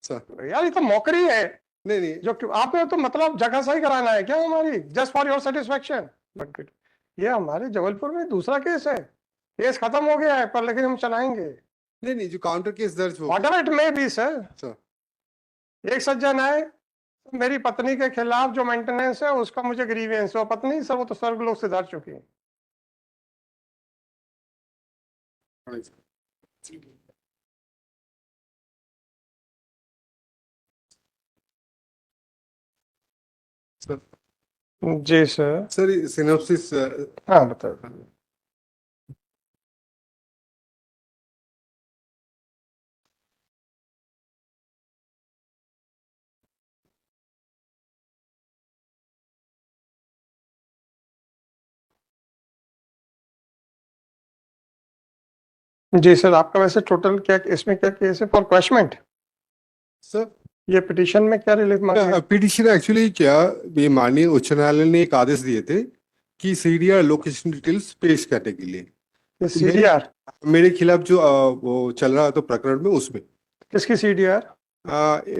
Sir यार ये तो मौकरी है। नहीं नहीं जो आपने तो मतलब जगह सही कराना है क्या हमारी, just for your satisfaction. But ये हमारे जबलपुर में दूसरा केस है, केस खत्म हो गया है पर लेकिन हम चलाएंगे। नहीं नहीं, जो काउंटर केस दर्ज हो what ever it may be sir. Sir. एक सज्जन है, मेरी पत्नी के खिलाफ जो मेंटेनेंस है उसका मुझे ग्रीवेंस है, और पत्नी सर वो तो स्वर्गलोक से धर चुकी है। हाँ सर। जी सर। सर सिनोप्सिस हाँ बताओ। जी सर, आपका वैसे टोटल क्या इसमें क्या केस है फॉर क्वैशमेंट? सर ये पिटीशन में क्या रिलीफ मांगे? पिटिशन एक्चुअली क्या, ये माननीय उच्च न्यायालय ने एक आदेश दिए थे कि सीडीआर लोकेशन डिटेल्स पेश करने के लिए ये मेरे सीडीआर मेरे खिलाफ जो वो चल रहा था प्रकरण में, उसमें किसकी सीडीआर?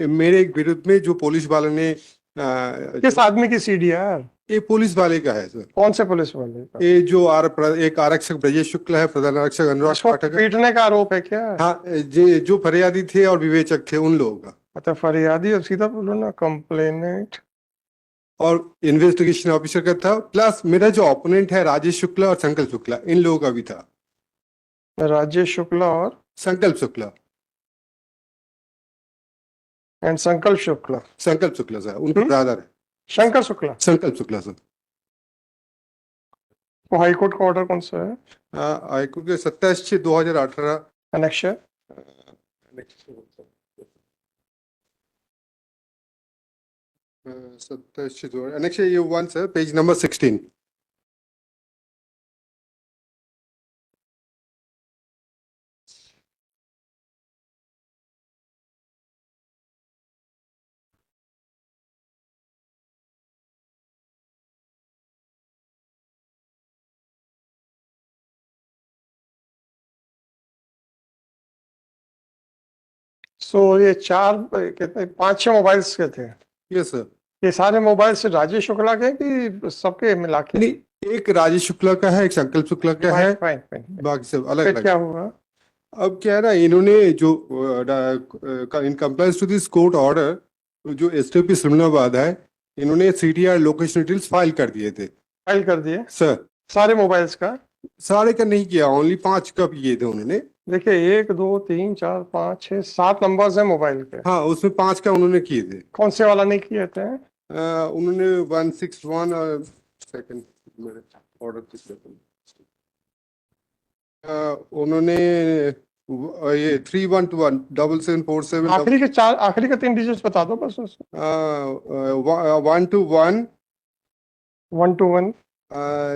मेरे विरुद्ध में जो पुलिस वाले ने किस आदमी की सीडीआर? ये पुलिस वाले का है सर। कौन से पुलिस वाले का? ये जो एक आरक्षक ब्रजेश शुक्ला है, प्रधान आरक्षक अनुराग इसको पाठक है। पीटने का आरोप है क्या? हाँ, जो फरियादी थे और विवेचक थे उन लोगों का, मतलब फरियादी और सीधा बोलो ना कंप्लेनेंट। और इन्वेस्टिगेशन ऑफिसर का था, प्लस मेरा जो ओपोनेंट है राजेश शुक्ला और संकल्प शुक्ला, इन लोगों का भी था। राजेश शुक्ला और संकल्प शुक्ला संकल्प शुक्ला। संकल्प शुक्ला सर, उनका ब्रदर है। शंकर शुक्ला। संकल्प शुक्ला सर। वो हाईकोर्ट का ऑर्डर कौन सा है? हाईकोर्ट के 27/6/2018 अनेक्शर 27 annexure A1 sir, page number 16. सो ये चार कितने 5-6 मोबाइल्स के थे? Yes sir. ये सारे मोबाइल से राजेश शुक्ला के कि सबके मिला के? नहीं, एक राजेश शुक्ला का है, एक संकल्प शुक्ला का है, फाइन फाइन। बाकी सब अलग फिर अलग। क्या हुआ? अब क्या है ना, इन्होंने जो in compliance to this court order, जो एसटीपी सिमनाबाद है, इन्होंने सीडीआर लोकेशन डिटेल्स फाइल कर दिए थे। फाइल कर दिए सर सारे मोबाइल्स का? सारे का नहीं किया, ओनली 5 का किए थे उन्होंने। देखिए 1 2 3 4 5 6 7 नंबर्स हैं मोबाइल के। हाँ, उसमें 5 का उन्होंने किए थे। कौन से वाला नहीं किए थे? उन्होंने 161 और सेकंड ऑर्डर उन्होंने ये 31217747 आखिरी के 3 डिजिट्स बता दो बस उसको। 121 1 2 1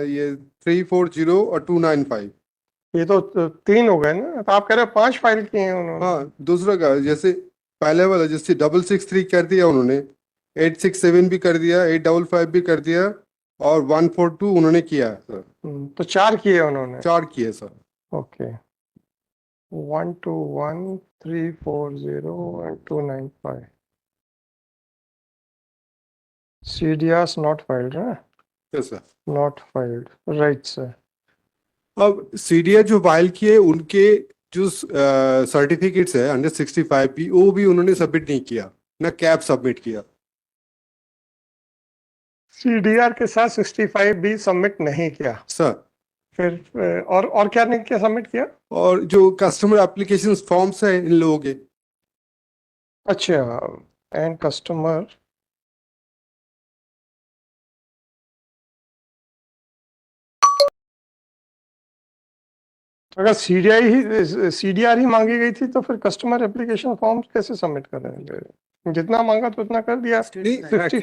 ये 340 और 295। ये तो 3 हो गए ना, तो आप कह रहे हो 5 फाइल किए हैं उन्होंने? हाँ, दूसरा का जैसे पहले वाला जैसे 663 कर दिया उन्होंने, 867 भी कर दिया, 855 भी कर दिया, और 142 उन्होंने किया सर। तो 4 किए उन्होंने? 4 किए sir. Okay 1 2 1 3 4 0 and 295 CDRs not filed, right? Yes sir. Not filed, right sir. अब सीडीआर जो फाइल किए उनके जो सर्टिफिकेट्स है अंडर 65 भी, वो भी उन्होंने सबमिट नहीं किया, ना कैब सबमिट किया। CDR के साथ 65 भी सबमिट नहीं किया सर। फिर और क्या नहीं किया, सबमिट किया? और जो कस्टमर एप्लीकेशन फॉर्म्स है इन लोगों के। अच्छा, एंड कस्टमर अगर सीडीआर ही मांगी गई थी तो फिर कस्टमर एप्लीकेशन फॉर्म कैसे सबमिट करेंगे? जितना मांगा तो उतना कर दिया। 60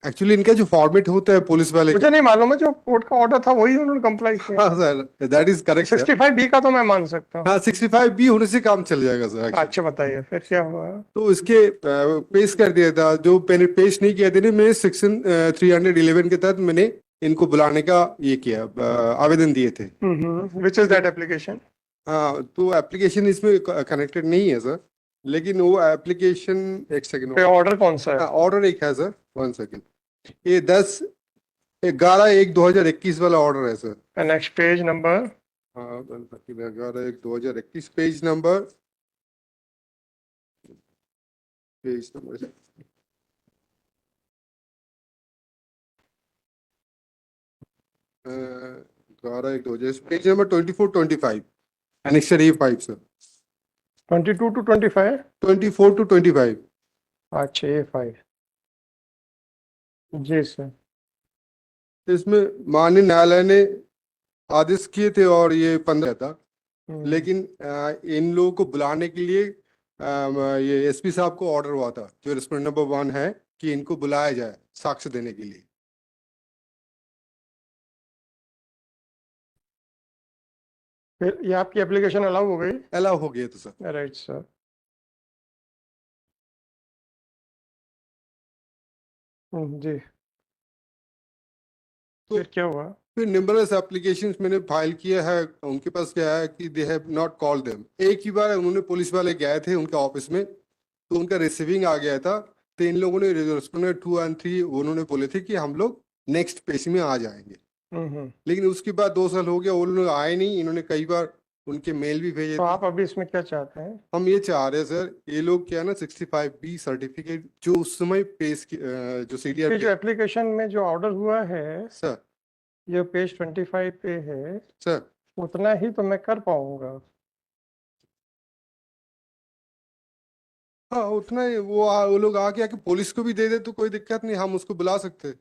एक्चुअली इनका जो फॉर्मेट होता है पुलिस वाले मुझे नहीं मालूम है, जो कोर्ट का ऑर्डर था वही उन्होंने कंप्लाई किया। हाँ sir, that is correct. 65 B का तो मैं मान सकता हूँ। हाँ, 65 बी होने से काम चल जाएगा सर। अच्छा बताइए फिर क्या हुआ? तो इसके पेश कर दिया था, जो मैंने पेश नहीं किया था, मैं सेक्शन 311 के तहत मैंने इनको बुलाने का ये किया, आवेदन दिए थे। Which is that application? हाँ, तो एप्लीकेशन इसमें कनेक्टेड नहीं है सर। लेकिन वो एप्लीकेशन, एक सेकंड, पे ऑर्डर कौन सा है? ऑर्डर एक है सर, 1 सेकंड, ये 10/11/1/2021 वाला ऑर्डर है सर। Next page number? हाँ 11/1/2021 page number, page number 11/1/2021 page number 24-25 annexure A5 sir, 22 to 25? 24-25। अच्छा, A5 जी सर। इसमें माननीय न्यायालय ने आदेश किए थे और ये 15 था, लेकिन इन लोगों को बुलाने के लिए ये एसपी साहब को ऑर्डर हुआ था, जो रेस्पोंडेंट नंबर 1 है, कि इनको बुलाया जाए साक्ष्य देने के लिए। फिर ये आपकी एप्लीकेशन अलाउ हो गई? अलाउ हो गया तो सर। Right sir. जी, तो फिर क्या हुआ? फिर नंबरलेस एप्लीकेशंस मैंने फाइल किया है, उनके पास क्या है कि they have not called them. एक ही बार उन्होंने, पुलिस वाले गए थे उनके ऑफिस में, तो उनका रिसीविंग आ गया था, तो इन लोगों ने रेस्पोंडेंट 2 और 3 उन्होंने बोले थे कि हम लोग नेक्स्ट पेश में आ जाएंगे। लेकिन उसके बाद 2 साल हो गया, वो लोग आए नहीं। इन्होंने कई बार उनके मेल भी भेजे तो थे। आप अभी इसमें क्या चाहते हैं? हम ये चाह रहे हैं सर, ये लोग क्या है ना, 65B सर्टिफिकेट जो उस समय पेश जो ये CDR जो एप्लीकेशन में जो ऑर्डर हुआ है, सर, ये पेज 25 पे है, सर उतना ही तो मैं कर पाऊंगा। हाँ उतना ही, वो लोग आके आके पुलिस को भी दे दे तो कोई दिक्कत नहीं, हम उसको बुला सकते,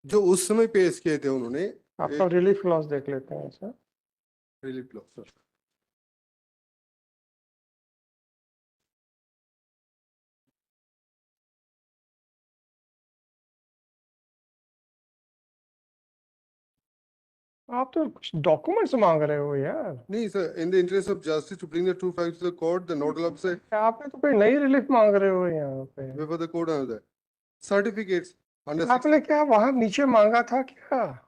जो उस समय पेश किए थे उन्होंने। आपका रिलीफ क्लॉज देख लेते हैं सर। रिलीफ लो सर। आप तो कुछ डॉक्यूमेंट्स मांग रहे हो यार। नहीं sir, in the interest of justice to bring the true facts to the court, the nodal officer आपने तो कोई नई रिलीफ मांग रहे हो यहाँ पे। Before the court on that certificates under आपने क्या वहां नीचे मांगा था क्या?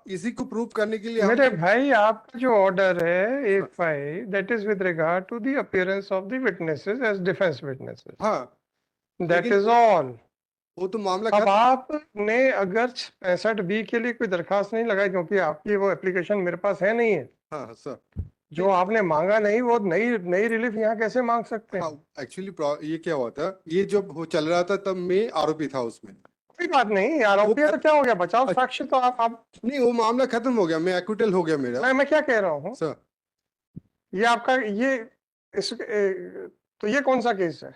इसी को प्रूव करने के लिए मेरे भाई, आपका जो ऑर्डर है A5, that is with regard to the appearance of the witnesses as defence witnesses, हाँ दैट लेकिन इज ऑल। वो तो मामला अब खत्म। आपने अगर 65B के लिए कोई दरखास्त नहीं लगाई, क्योंकि आपकी वो एप्लीकेशन मेरे पास है नहीं है, हाँ सर, जो आपने मांगा नहीं, वो नई नई रिलीफ यहाँ कैसे मांग सकते हैं? हाँ एक्चुअली ये क्या हुआ था, ये जब वो चल रहा था तब मैं आरोपी था उसमें। कोई बात नहीं, आरोपी है तो क्या हो गया, बचाव साक्ष्य तो आप नहीं, वो मामला खत्म हो गया, मैं एक्विटल हो गया मेरा मैं क्या कह रहा हूँ, सर। ये आपका ये तो ये कौन सा केस है?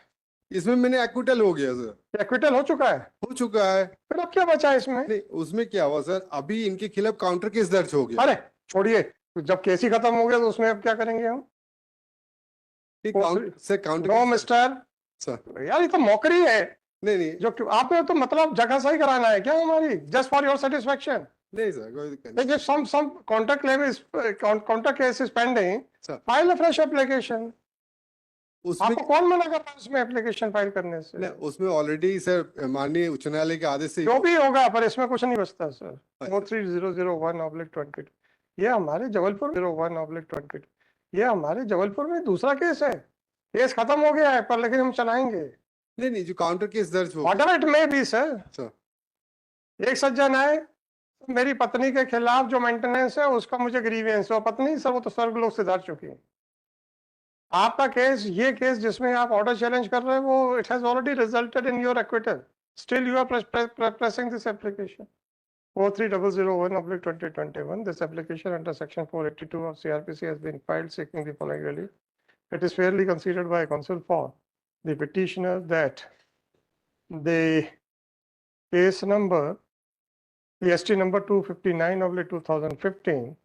इसमें मैंने एक्विटल हो गया सर, एक्विटल हो चुका है? हो चुका है। फिर अब क्या बचा है इसमें? नहीं, उसमें क्या हुआ सर, अभी इनके खिलाफ काउंटर केस दर्ज हो गया। अरे छोड़िए, जब केस ही खत्म हो गया तो उसमें अब क्या करेंगे हम? काउंटर नो मिस्टर सर, यार, ये तो मौकरी है। नहीं जो आपने तो मतलब जगह सही कराना है क्या हमारी, जस्ट फॉर योर सेटिस्फेक्शन? नहीं सर, कोई दिक्कत नहीं। If some counter case is pending, sir file a fresh application. उसमें आपको कौन मना कर रहा है उसमें एप्लीकेशन फाइल करने से? नहीं, उसमें ऑलरेडी सर माननीय उच्च न्यायालय के आदेश से जो भी होगा, पर इसमें कुछ नहीं बचता सर। 43001/22, ये हमारे जबलपुर 01/22, ये हमारे जबलपुर में दूसरा केस है। केस खत्म हो गया है, पर लेकिन हम चलाएंगे। नहीं, जो काउंटर केस दर्ज हो Whatever it may be sir. Sir एक सज्जन है, मेरी पत्नी के खिलाफ जो मेंटेनेंस है उसका मुझे ग्रीवेंस है, और पत्नी सर वो तो स्वर्गलोक से धार चुकी है। आपका केस, ये केस जिसमें आप ऑर्डर चैलेंज कर रहे हैं, वो it has already resulted in your acquittal, still you are pressing this application 43001/2021. This application under section 482 of CRPC has been filed seeking the following relief. It is fairly considered by counsel for the petitioner that the case number, the ST number 259/2015